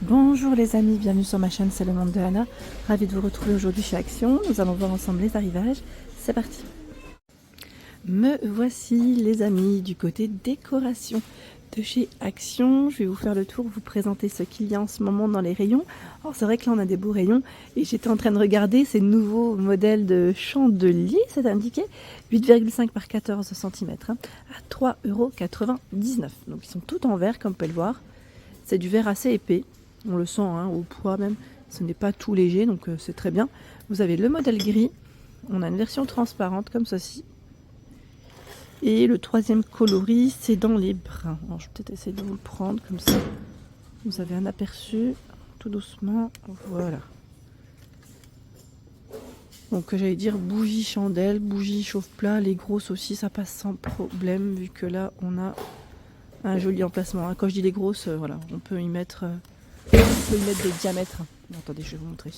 Bonjour les amis, bienvenue sur ma chaîne, c'est le monde de Anna. Ravie de vous retrouver aujourd'hui chez Action. Nous allons voir ensemble les arrivages. C'est parti. Me voici les amis du côté décoration de chez Action. Je vais vous faire le tour, vous présenter ce qu'il y a en ce moment dans les rayons. Alors c'est vrai que là on a des beaux rayons et j'étais en train de regarder ces nouveaux modèles de chandeliers, c'est indiqué 8,5 par 14 cm à 3,99 €. Donc ils sont tout en verre comme vous pouvez le voir. C'est du verre assez épais. On le sent au poids même, ce n'est pas tout léger, donc c'est très bien. Vous avez le modèle gris, on a une version transparente comme ceci. Et le troisième coloris, c'est dans les bruns. Alors, je vais peut-être essayer de vous le prendre comme ça. Vous avez un aperçu, tout doucement, voilà. Donc j'allais dire bougie chandelle, bougie chauffe-plat, les grosses aussi, ça passe sans problème, vu que là, on a un joli emplacement. Quand je dis les grosses, voilà, on peut y mettre... des diamètres. Attendez, je vais vous montrer.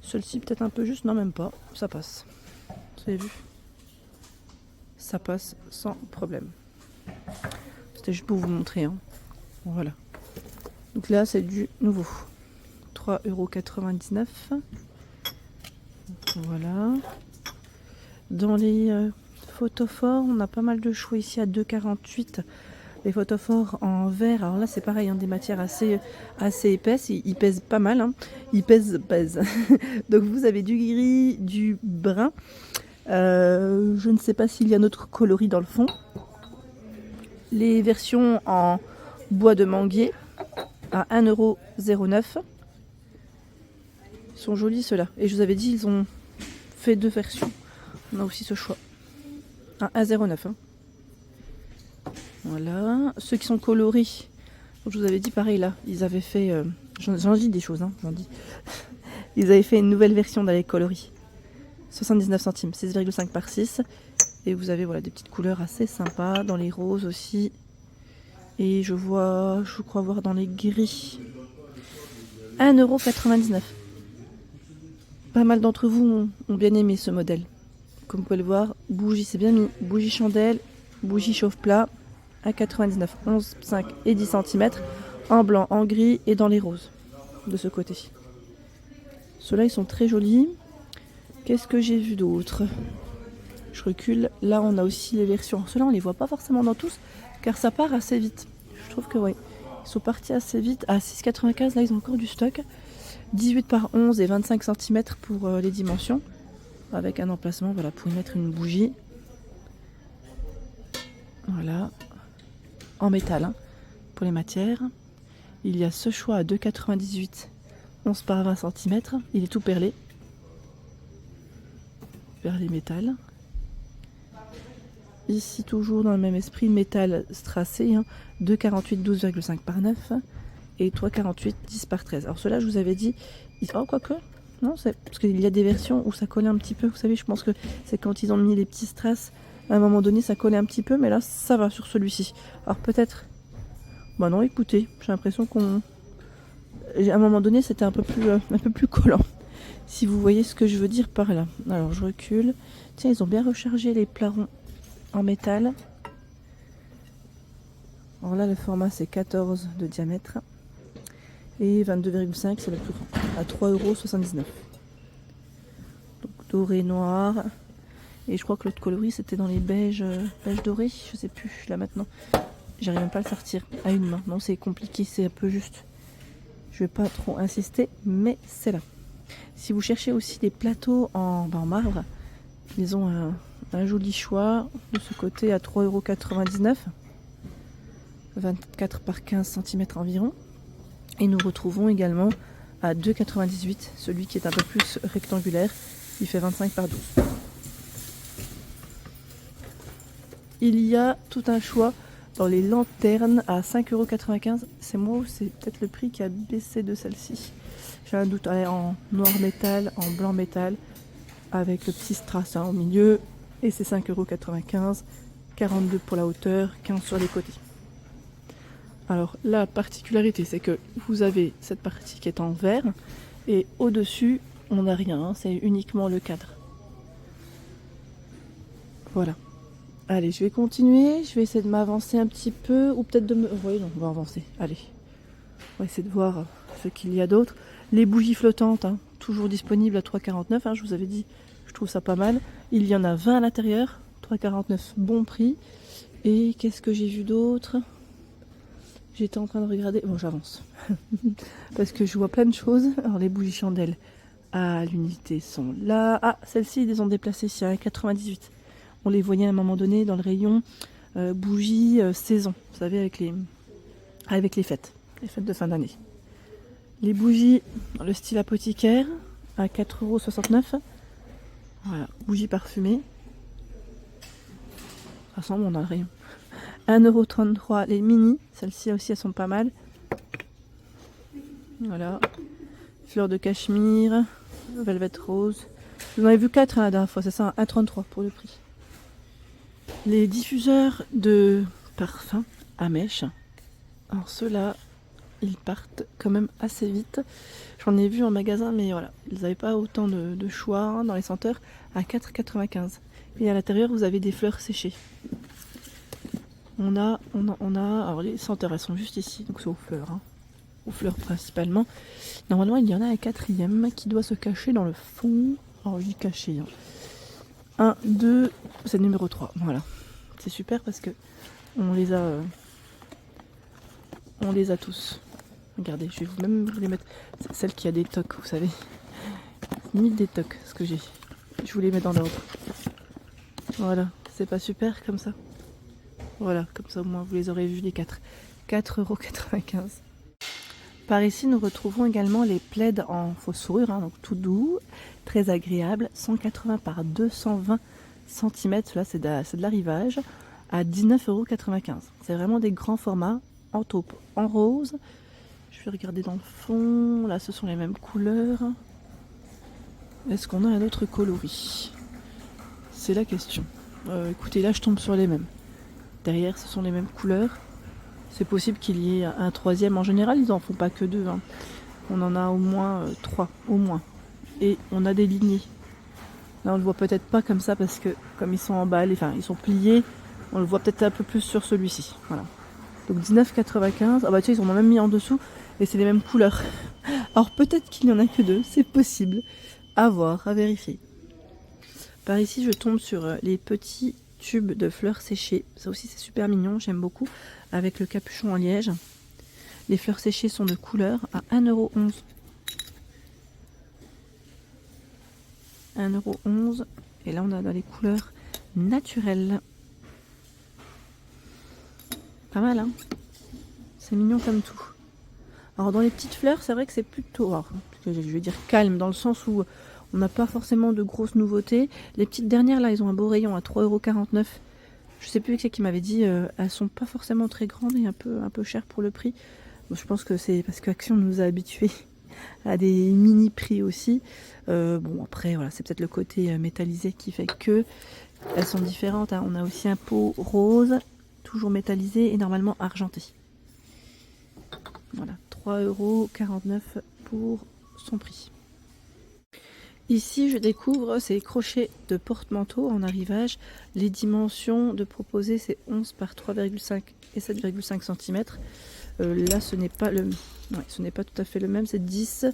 Celle-ci peut-être un peu juste, non même pas, ça passe. Vous avez vu? Ça passe sans problème. C'était juste pour vous montrer. Voilà. Donc là, c'est du nouveau. 3,99 €. Voilà. Dans les photophores, on a pas mal de choix ici à 2,48 €. Les photophores en verre, alors là c'est pareil, des matières assez épaisses, ils pèsent pas mal, ils pèsent. Donc vous avez du gris, du brun, je ne sais pas s'il y a notre coloris dans le fond. Les versions en bois de manguier à 1,09 €. Ils sont jolis ceux-là, et je vous avais dit ils ont fait deux versions. On a aussi ce choix à 1,09 €. Voilà, ceux qui sont coloris, je vous avais dit pareil là, ils avaient fait, j'en dis des choses, j'en dis. Ils avaient fait une nouvelle version dans les coloris, 79 centimes, 6,5 par 6, et vous avez voilà des petites couleurs assez sympas, dans les roses aussi, et je crois voir dans les gris, 1,99 €. Pas mal d'entre vous ont bien aimé ce modèle, comme vous pouvez le voir, bougie, c'est bien mis, bougie chandelle, bougie chauffe-plat, à 99, 11, 5 et 10 cm, en blanc, en gris et dans les roses, de ce côté. Ceux-là, ils sont très jolis. Qu'est-ce que j'ai vu d'autre? Je recule. Là, on a aussi les versions. Ceux-là, on les voit pas forcément dans tous, car ça part assez vite. Je trouve que oui, ils sont partis assez vite. À 6,95, là, ils ont encore du stock. 18 par 11 et 25 cm pour les dimensions, avec un emplacement, voilà, pour y mettre une bougie. Voilà. En métal, pour les matières. Il y a ce choix à 2,98, 11 par 20 cm. Il est tout perlé. Perlé métal. Ici, toujours dans le même esprit, métal strassé. 2,48, 12,5 par 9. Et 3,48, 10 par 13. Alors ceux-là, je vous avais dit... Oh, quoique... Non, c'est parce qu'il y a des versions où ça collait un petit peu. Vous savez, je pense que c'est quand ils ont mis les petits strass. À un moment donné, ça collait un petit peu. Mais là, ça va sur celui-ci. Alors peut-être... Bah non, écoutez, j'ai l'impression qu'on... À un moment donné, c'était un peu plus collant. Si vous voyez ce que je veux dire par là. Alors, je recule. Tiens, ils ont bien rechargé les plarons en métal. Alors là, le format, c'est 14 de diamètre. Et 22,5, c'est le plus grand. À 3,79 €. Donc, doré, noir. Et je crois que l'autre coloris, c'était dans les beiges dorés. Je sais plus, là maintenant. J'arrive même pas à le sortir à une main. Non, c'est compliqué, c'est un peu juste. Je vais pas trop insister, mais c'est là. Si vous cherchez aussi des plateaux en marbre, ils ont un joli choix de ce côté à 3,99 €, 24 par 15 cm environ. Et nous retrouvons également à 2,98 €, celui qui est un peu plus rectangulaire, il fait 25 par 12. Il y a tout un choix dans les lanternes à 5,95 €. C'est moi ou c'est peut-être le prix qui a baissé de celle-ci? J'ai un doute. En noir métal, en blanc métal, avec le petit strass au milieu. Et c'est 5,95 €, 42 pour la hauteur, 15 sur les côtés. Alors la particularité, c'est que vous avez cette partie qui est en verre. Et au-dessus, on n'a rien, c'est uniquement le cadre. Voilà. Allez, je vais continuer, je vais essayer de m'avancer un petit peu, ou peut-être de me... Oui, non, on va avancer, allez. On va essayer de voir ce qu'il y a d'autre. Les bougies flottantes, hein, toujours disponibles à 3,49 €, hein, je vous avais dit, je trouve ça pas mal. Il y en a 20 à l'intérieur, 3,49 €, bon prix. Et qu'est-ce que j'ai vu d'autre? J'étais en train de regarder, bon j'avance, parce que je vois plein de choses. Alors les bougies chandelles à l'unité sont là. Ah, celles-ci, ils les ont déplacées ici à 98. On les voyait à un moment donné dans le rayon bougies saison, vous savez, avec les fêtes de fin d'année. Les bougies dans le style apothicaire à 4,69 €. Voilà, bougies parfumées. Ça sent bon dans le rayon. 1,33 € les mini, celles-ci aussi elles sont pas mal. Voilà, fleurs de cachemire, velvet rose. Vous en avez vu 4 la dernière fois, c'est ça, 1,33 € pour le prix. Les diffuseurs de parfum à mèche. Alors ceux-là, ils partent quand même assez vite. J'en ai vu en magasin, mais voilà, ils n'avaient pas autant de choix hein, dans les senteurs à 4,95 €. Et à l'intérieur, vous avez des fleurs séchées. On a, alors les senteurs, elles sont juste ici, donc c'est aux fleurs, hein, aux fleurs principalement. Normalement, il y en a un quatrième qui doit se cacher dans le fond. Alors, je dis caché. Hein. 1, 2, c'est le numéro 3. Voilà, c'est super parce que on les a tous. Regardez, je vais même vous les mettre. C'est celle qui a des tocs, vous savez. Limite des tocs, ce que j'ai. Je vous les mets dans l'ordre. Voilà, c'est pas super comme ça. Voilà, comme ça au moins vous les aurez vus les 4. 4,95 €. Par ici, nous retrouvons également les plaids en fausse fourrure, hein, donc tout doux, très agréable, 180 par 220 cm, là c'est de l'arrivage, à 19,95 €. C'est vraiment des grands formats, en taupe, en rose. Je vais regarder dans le fond, là ce sont les mêmes couleurs. Est-ce qu'on a un autre coloris? C'est la question. Écoutez, là je tombe sur les mêmes. Derrière, ce sont les mêmes couleurs. C'est possible qu'il y ait un troisième. En général, ils n'en font pas que 2. Hein. On en a au moins 3, au moins. Et on a des lignées. Là, on le voit peut-être pas comme ça parce que comme ils sont emballés, enfin, ils sont pliés, on le voit peut-être un peu plus sur celui-ci. Voilà. Donc 19,95 €. Ah bah tiens, ils en ont même mis en dessous et c'est les mêmes couleurs. Alors peut-être qu'il n'y en a que 2, c'est possible. À voir, à vérifier. Par ici, je tombe sur les petits tubes de fleurs séchées. Ça aussi, c'est super mignon, j'aime beaucoup. Avec le capuchon en liège. Les fleurs séchées sont de couleur à 1,11 €. 1,11 €. Et là, on a dans les couleurs naturelles. Pas mal, hein? C'est mignon comme tout. Alors, dans les petites fleurs, c'est vrai que c'est plutôt, alors, je vais dire calme, dans le sens où on n'a pas forcément de grosses nouveautés. Les petites dernières, là, ils ont un beau rayon à 3,49 €. Je sais plus qui c'est qui m'avait dit, elles sont pas forcément très grandes et un peu chères pour le prix. Bon, je pense que c'est parce qu'Action nous a habitués à des mini prix aussi. Bon, après, voilà, c'est peut-être le côté métallisé qui fait que elles sont différentes. Hein. On a aussi un pot rose, toujours métallisé et normalement argenté. Voilà, 3,49 € pour son prix. Ici, je découvre ces crochets de porte-manteau en arrivage. Les dimensions de proposer, c'est 11 par 3,5 et 7,5 cm. Là, ce n'est pas ce n'est pas tout à fait le même. C'est 10.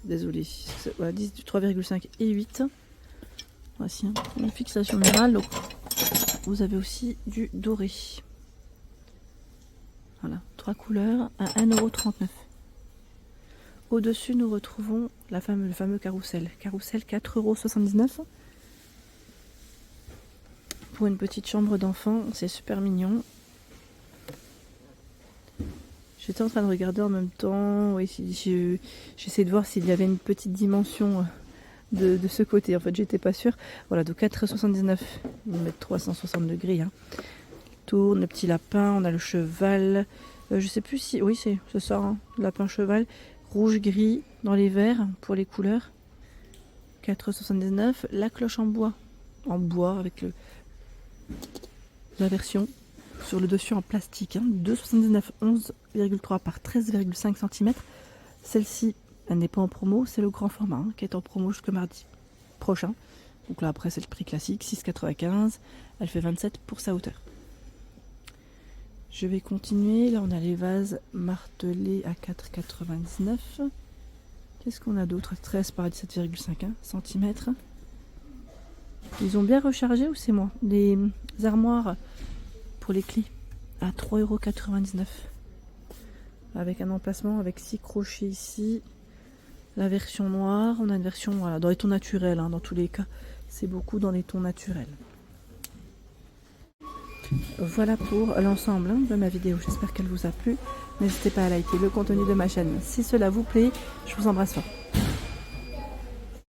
Désolé. Voilà, 10 du 3,5 et 8. Voici une fixation murale. Donc, vous avez aussi du doré. Voilà, 3 couleurs à 1,39 €. Au-dessus, nous retrouvons le fameux carrousel. Carrousel 4,79 €. Pour une petite chambre d'enfant, c'est super mignon. J'étais en train de regarder en même temps. Oui, j'essaie de voir s'il y avait une petite dimension de ce côté. En fait, j'étais pas sûre. Voilà, donc 4,79 €. Ils mettent 360 degrés. Hein. Tourne, le petit lapin, on a le cheval. Je sais plus si. Oui, c'est ça, hein, lapin cheval. Rouge, gris dans les verts pour les couleurs. 4,79 €. La cloche en bois avec la version sur le dessus en plastique. Hein, 2,79 €, 11,3 par 13,5 cm. Celle-ci, elle n'est pas en promo, c'est le grand format hein, qui est en promo jusque mardi prochain. Donc là après c'est le prix classique, 6,95 €. Elle fait 27 pour sa hauteur. Je vais continuer. Là, on a les vases martelés à 4,99. Qu'est-ce qu'on a d'autre? 13 par 17,5 cm. Ils ont bien rechargé ou c'est moi? Les armoires pour les clés à 3,99 €. Avec un emplacement avec 6 crochets ici. La version noire, on a une version voilà, dans les tons naturels, dans tous les cas. C'est beaucoup dans les tons naturels. Voilà pour l'ensemble de ma vidéo. J'espère qu'elle vous a plu. N'hésitez pas à liker le contenu de ma chaîne si cela vous plaît. Je vous embrasse fort.